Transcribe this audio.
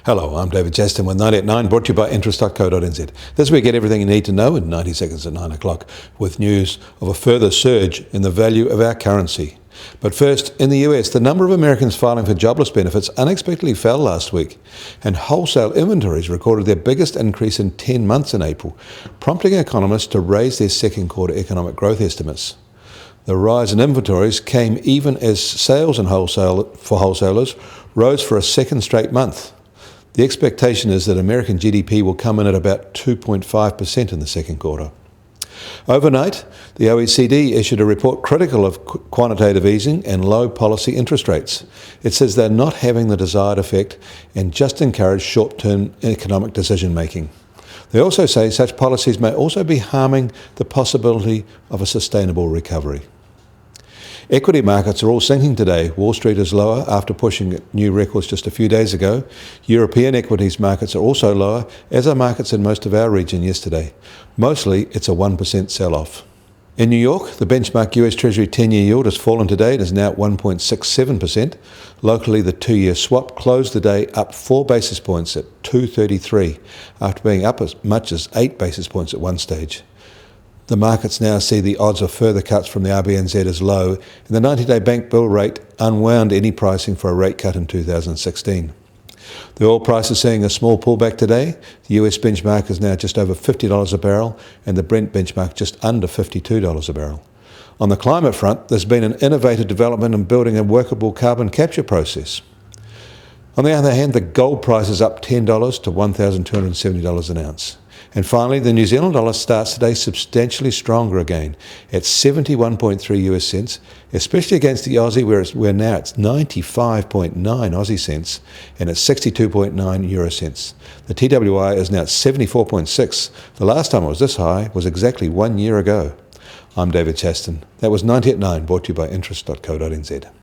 Hello, I'm David Chaston with 90 at 9, brought to you by interest.co.nz. This week, get everything you need to know in 90 seconds at 9 o'clock, with news of a further surge in the value of our currency. But first, in the US, the number of Americans filing for jobless benefits unexpectedly fell last week, and wholesale inventories recorded their biggest increase in 10 months in April, prompting economists to raise their second quarter economic growth estimates. The rise in inventories came even as sales in for wholesalers rose for a second straight month. The expectation is that American GDP will come in at about 2.5% in the second quarter. Overnight, the OECD issued a report critical of quantitative easing and low policy interest rates. It says they're not having the desired effect and just encourage short-term economic decision-making. They also say such policies may also be harming the possibility of a sustainable recovery. Equity markets are all sinking today. Wall Street is lower after pushing at new records just a few days ago. European equities markets are also lower, as are markets in most of our region yesterday. Mostly, it's a 1% sell-off. In New York, the benchmark US Treasury 10-year yield has fallen today and is now at 1.67%. Locally, the 2-year swap closed the day up 4 basis points at 2.33, after being up as much as 8 basis points at one stage. The markets now see the odds of further cuts from the RBNZ as low, and the 90-day bank bill rate unwound any pricing for a rate cut in 2016. The oil price is seeing a small pullback today. The US benchmark is now just over $50 a barrel, and the Brent benchmark just under $52 a barrel. On the climate front, there's been an innovative development in building a workable carbon capture process. On the other hand, the gold price is up $10 to $1,270 an ounce. And finally, the New Zealand dollar starts today substantially stronger again at 71.3 US cents, especially against the Aussie, where now it's 95.9 Aussie cents and it's 62.9 euro cents. The TWI is now at 74.6. The last time it was this high was exactly 1 year ago. I'm David Chaston. That was 90 at 9, brought to you by interest.co.nz.